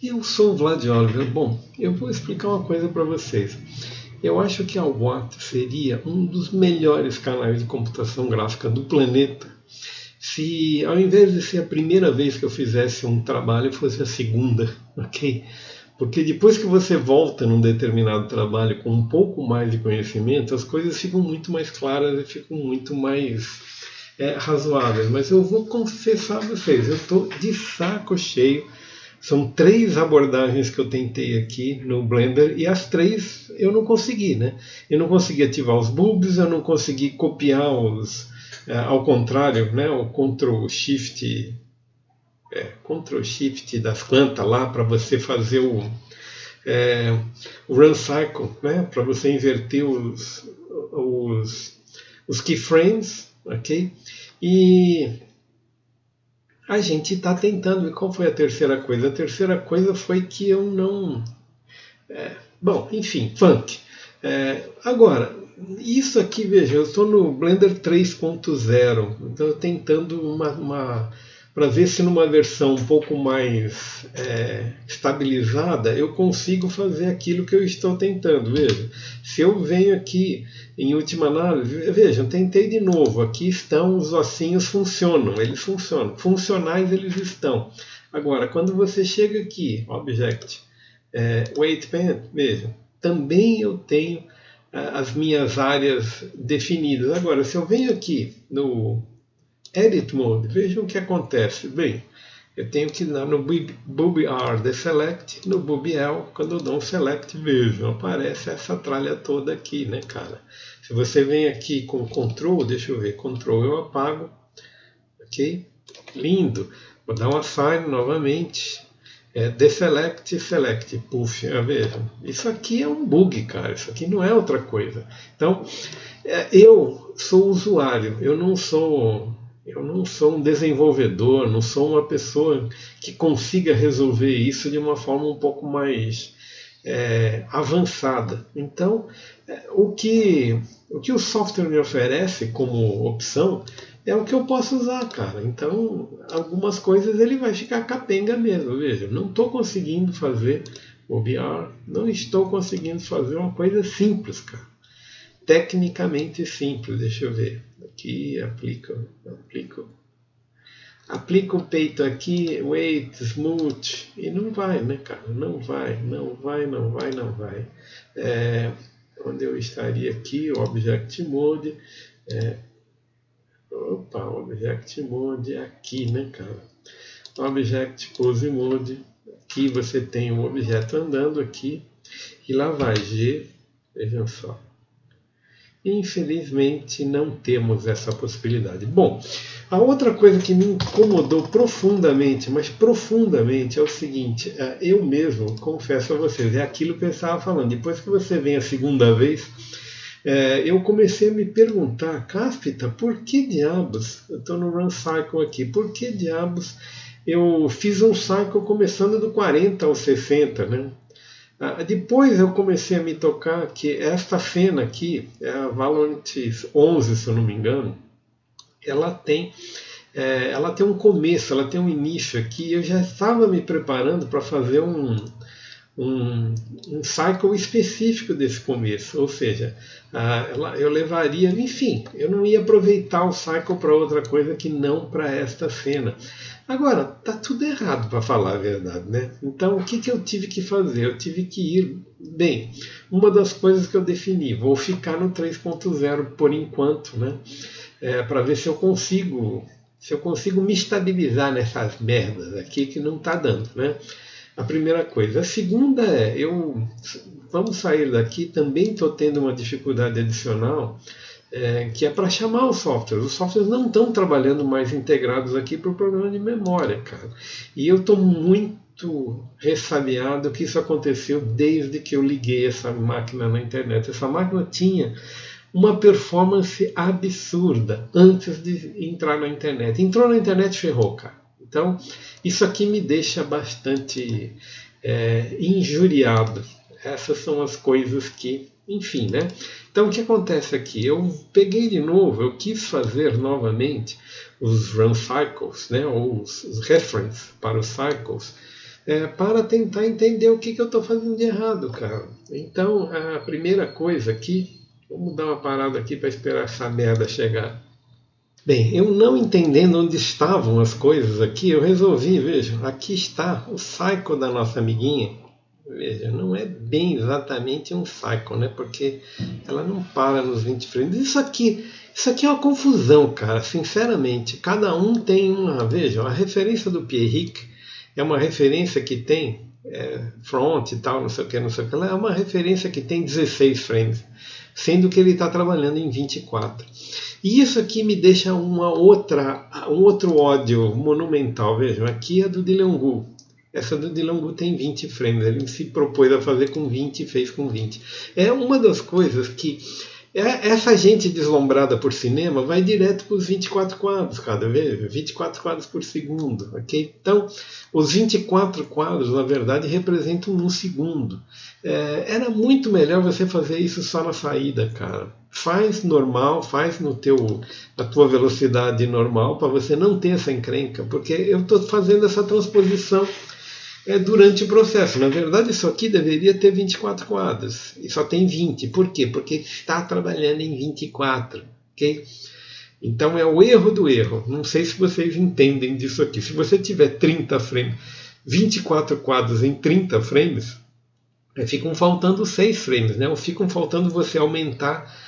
Eu sou o Vlad Oliver. Bom, eu vou explicar uma coisa para vocês. Eu acho que a Watt seria um dos melhores canais de computação gráfica do planeta se, ao invés de ser a primeira vez que eu fizesse um trabalho, fosse a segunda, ok? Porque depois que você volta num determinado trabalho com um pouco mais de conhecimento, as coisas ficam muito mais claras e ficam muito mais razoáveis. Mas eu vou confessar a vocês, eu estou de saco cheio. São 3 abordagens que eu tentei aqui no Blender e as 3 eu não consegui, né? Eu não consegui ativar os bulbs, eu não consegui copiar os, ao contrário, né? O Ctrl Shift das plantas lá para você fazer o Run Cycle, né? Para você inverter os keyframes, ok? E a gente está tentando. E qual foi a terceira coisa? A terceira coisa foi que eu não. Bom, enfim, funk. Agora, isso aqui, veja, eu estou no Blender 3.0, então eu tentando para ver se numa versão um pouco mais estabilizada eu consigo fazer aquilo que eu estou tentando. Veja, se eu venho aqui em última análise, veja, eu tentei de novo, aqui estão os ossinhos, funcionam, eles funcionam, funcionais eles estão. Agora, quando você chega aqui, Object, Weight Pen, veja, também eu tenho as minhas áreas definidas. Agora, se eu venho aqui no Edit Mode, vejam o que acontece. Bem, eu tenho que dar no Bulb R Deselect, no Bulb L, quando eu dou um Select, vejam, aparece essa tralha toda aqui, né, cara? Se você vem aqui com Ctrl, deixa eu ver, Ctrl eu apago, ok? Lindo. Vou dar um Assign novamente. Deselect, Select, puff, vejam. Isso aqui é um bug, cara, isso aqui não é outra coisa. Então, eu sou usuário, eu não sou um desenvolvedor, não sou uma pessoa que consiga resolver isso de uma forma um pouco mais avançada. Então, o que o software me oferece como opção é o que eu posso usar, cara. Então, algumas coisas ele vai ficar capenga mesmo. Veja, não estou conseguindo fazer OBR, não estou conseguindo fazer uma coisa simples, cara. Tecnicamente simples, deixa eu ver. Aqui, aplico o peito aqui, weight, smooth, e não vai, né, cara? Não vai. Onde eu estaria aqui, o Object Mode, Object Mode aqui, né, cara? Object Pose Mode, aqui você tem o objeto andando aqui, e lá vai G, vejam só. Infelizmente não temos essa possibilidade. Bom, a outra coisa que me incomodou profundamente, mas profundamente, é o seguinte, eu mesmo, confesso a vocês, é aquilo que eu estava falando, depois que você vem a segunda vez, eu comecei a me perguntar, Cáspita, por que diabos, eu estou no Run Cycle aqui, por que diabos eu fiz um cycle começando do 40 ao 60, né? Depois eu comecei a me tocar que esta cena aqui, a Valorant 11, se eu não me engano, ela tem um começo, ela tem um início aqui. Eu já estava me preparando para fazer um cycle específico desse começo, ou seja, eu levaria, enfim, eu não ia aproveitar o cycle para outra coisa que não para esta cena. Agora, tá tudo errado para falar a verdade, né? Então, o que eu tive que fazer? Eu tive que ir, bem, uma das coisas que eu defini, vou ficar no 3.0 por enquanto, né? Para ver se eu consigo me estabilizar nessas merdas aqui que não tá dando, né? A primeira coisa. A segunda vamos sair daqui, também estou tendo uma dificuldade adicional, que é para chamar os softwares. Os softwares não estão trabalhando mais integrados aqui por problema de memória, cara. E eu estou muito ressabiado que isso aconteceu desde que eu liguei essa máquina na internet. Essa máquina tinha uma performance absurda antes de entrar na internet. Entrou na internet, ferrou, cara. Então, isso aqui me deixa bastante injuriado. Essas são as coisas que enfim, né? Então o que acontece aqui? Eu peguei de novo, eu quis fazer novamente os run cycles, né? Ou os reference para os cycles, para tentar entender o que eu estou fazendo de errado, cara. Então a primeira coisa aqui, vamos dar uma parada aqui para esperar essa merda chegar. Bem, eu não entendendo onde estavam as coisas aqui, eu resolvi, veja, aqui está o cycle da nossa amiguinha. Veja, não é bem exatamente um cycle, né? Porque ela não para nos 20 frames. Isso aqui é uma confusão, cara, sinceramente. Cada um tem uma. Veja, a referência do Pierrick é uma referência que tem front e tal, não sei o que, não sei o que. Ela é uma referência que tem 16 frames, sendo que ele está trabalhando em 24. E isso aqui me deixa um outro ódio monumental. Vejam, aqui é do Dilangu. Essa do Dilangu tem 20 frames. Ele se propôs a fazer com 20 e fez com 20. É uma das coisas que essa gente deslumbrada por cinema vai direto para os 24 quadros cada vez, 24 quadros por segundo, ok? Então, os 24 quadros, na verdade, representam um segundo. Era muito melhor você fazer isso só na saída, cara. Faz normal, faz na tua velocidade normal, para você não ter essa encrenca, porque eu estou fazendo essa transposição durante o processo. Na verdade, isso aqui deveria ter 24 quadros, e só tem 20. Por quê? Porque está trabalhando em 24, ok? Então é o erro do erro. Não sei se vocês entendem disso aqui. Se você tiver 30 frames, 24 quadros em 30 frames, ficam faltando 6 frames, né? Ou ficam faltando você aumentar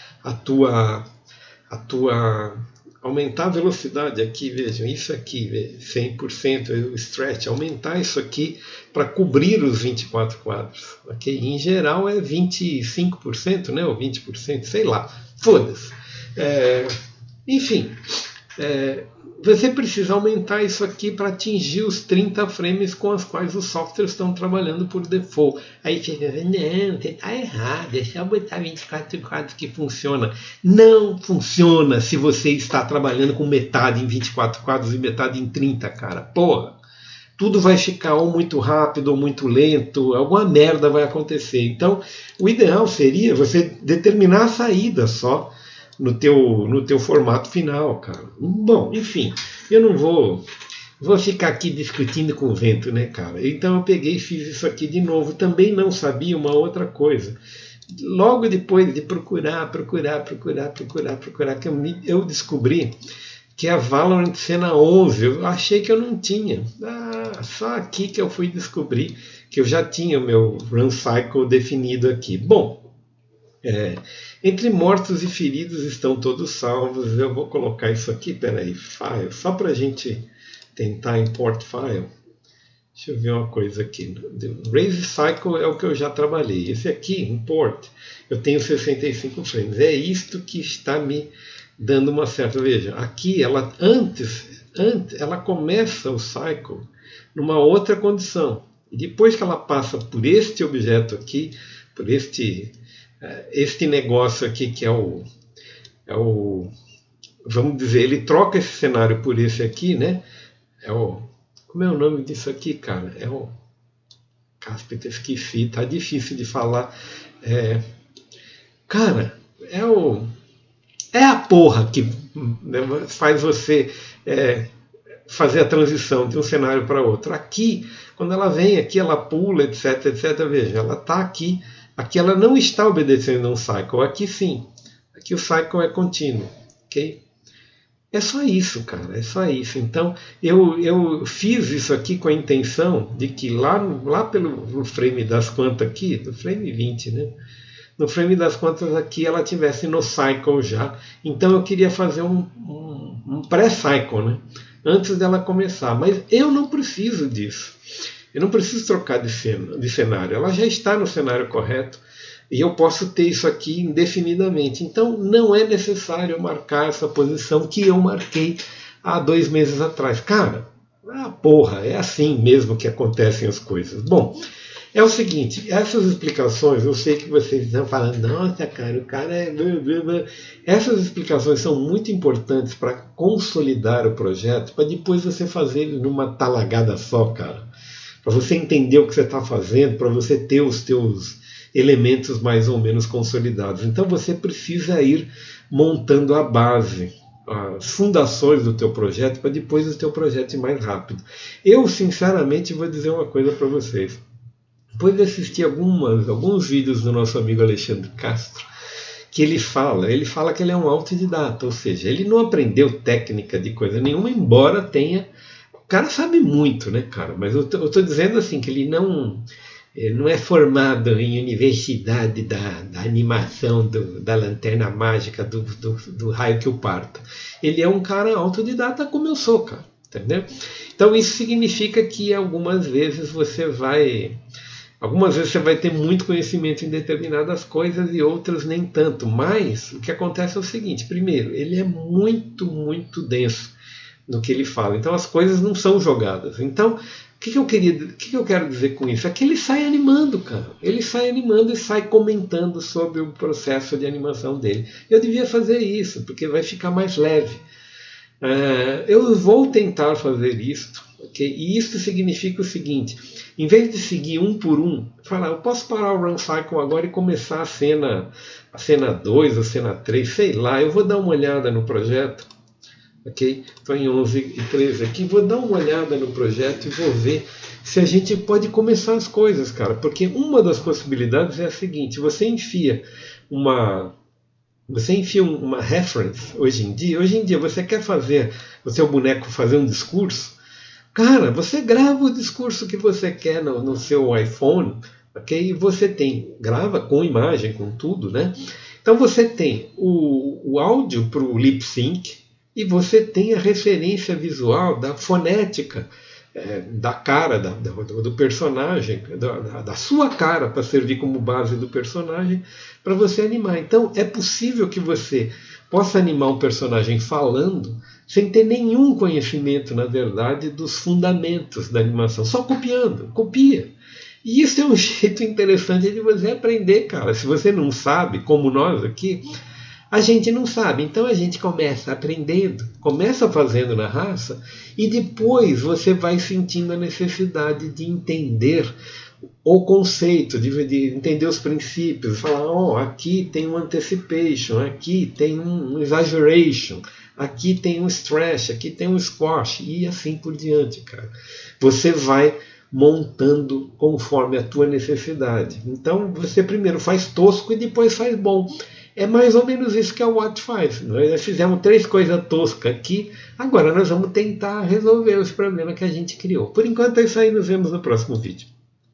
aumentar a velocidade aqui, vejam, isso aqui, 100%, o stretch, aumentar isso aqui para cobrir os 24 quadros, ok? Em geral é 25%, né? Ou 20%, sei lá, foda-se. Enfim, você precisa aumentar isso aqui para atingir os 30 frames com os quais os softwares estão trabalhando por default. Aí você diz, não, você está errado, é só botar 24 quadros que funciona. Não funciona se você está trabalhando com metade em 24 quadros e metade em 30, cara. Porra! Tudo vai ficar ou muito rápido ou muito lento, alguma merda vai acontecer. Então, o ideal seria você determinar a saída só no teu formato final, cara. Bom, enfim, eu não vou ficar aqui discutindo com o vento, né, cara? Então eu peguei e fiz isso aqui de novo. Também não sabia uma outra coisa. Logo depois de procurar, que eu descobri que a Valorant Cena 11, eu achei que eu não tinha. Só aqui que eu fui descobrir que eu já tinha o meu run cycle definido aqui. Bom, entre mortos e feridos estão todos salvos. Eu vou colocar isso aqui, peraí, file, só para a gente tentar import file. Deixa eu ver uma coisa aqui. Raise Cycle é o que eu já trabalhei. Esse aqui, import, eu tenho 65 frames. É isto que está me dando uma certa... Veja, aqui ela antes ela começa o cycle numa outra condição. E depois que ela passa por este objeto aqui, por este negócio aqui que é o, vamos dizer, ele troca esse cenário por esse aqui, né? Como é o nome disso aqui, cara? Cáspita, esqueci, tá difícil de falar. Cara, é a porra que faz você fazer a transição de um cenário para outro. Aqui, quando ela vem aqui, ela pula, etc, etc. Veja, ela está aqui. Aqui ela não está obedecendo a um cycle. Aqui sim. Aqui o cycle é contínuo. Ok? É só isso, cara. É só isso. Então, eu fiz isso aqui com a intenção de que lá no frame das quantas aqui, no frame 20, né? No frame das quantas aqui ela tivesse no cycle já. Então eu queria fazer um pré-cycle, né? Antes dela começar. Mas eu não preciso disso. Eu não preciso trocar de cenário. Ela já está no cenário correto. E eu posso ter isso aqui indefinidamente. Então não é necessário marcar essa posição que eu marquei há 2 meses atrás. Cara, porra, é assim mesmo que acontecem as coisas. Bom, é o seguinte, essas explicações, eu sei que vocês estão falando, nossa, cara, o cara é... Essas explicações são muito importantes para consolidar o projeto, para depois você fazer ele numa talagada só, cara. Para você entender o que você está fazendo, para você ter os teus elementos mais ou menos consolidados. Então você precisa ir montando a base, as fundações do teu projeto, para depois o teu projeto ir mais rápido. Eu, sinceramente, vou dizer uma coisa para vocês. Depois de assistir alguns vídeos do nosso amigo Alexandre Castro, que ele fala que ele é um autodidata, ou seja, ele não aprendeu técnica de coisa nenhuma, embora tenha. O cara sabe muito, né, cara? Mas eu tô dizendo assim, que ele não é formado em universidade da animação, da lanterna mágica, do raio que o parta. Ele é um cara autodidata como eu sou, cara. Entendeu? Então isso significa que algumas vezes você vai ter muito conhecimento em determinadas coisas e outras nem tanto. Mas o que acontece é o seguinte: primeiro, ele é muito, muito denso no que ele fala. Então as coisas não são jogadas. Então, o que eu quero dizer com isso? É que ele sai animando, cara. Ele sai animando e sai comentando sobre o processo de animação dele. Eu devia fazer isso, porque vai ficar mais leve. Eu vou tentar fazer isto, ok? E isso significa o seguinte: em vez de seguir um por um, falar, eu posso parar o Run Cycle agora e começar a cena 2, a cena 3, sei lá, eu vou dar uma olhada no projeto, ok? Estou em 11:13 aqui, vou dar uma olhada no projeto e vou ver se a gente pode começar as coisas, cara, porque uma das possibilidades é a seguinte: você enfia uma reference hoje em dia você quer fazer o seu boneco fazer um discurso, cara, você grava o discurso que você quer no seu iPhone, ok? E você grava com imagem, com tudo, né? Então você tem o áudio para o lip sync e você tem a referência visual da fonética, da cara do personagem, da sua cara, para servir como base do personagem, para você animar. Então é possível que você possa animar um personagem falando sem ter nenhum conhecimento, na verdade, dos fundamentos da animação, só copia. E isso é um jeito interessante de você aprender, cara. Se você não sabe, como nós aqui, a gente não sabe, então a gente começa aprendendo, começa fazendo na raça e depois você vai sentindo a necessidade de entender o conceito, de entender os princípios, falar, aqui tem um anticipation, aqui tem um exaggeration, aqui tem um stretch, aqui tem um squash e assim por diante, cara. Você vai montando conforme a tua necessidade. Então você primeiro faz tosco e depois faz bom. É mais ou menos isso que a Watt faz. Nós já fizemos 3 coisas toscas aqui, agora nós vamos tentar resolver os problemas que a gente criou. Por enquanto é isso aí, nos vemos no próximo vídeo.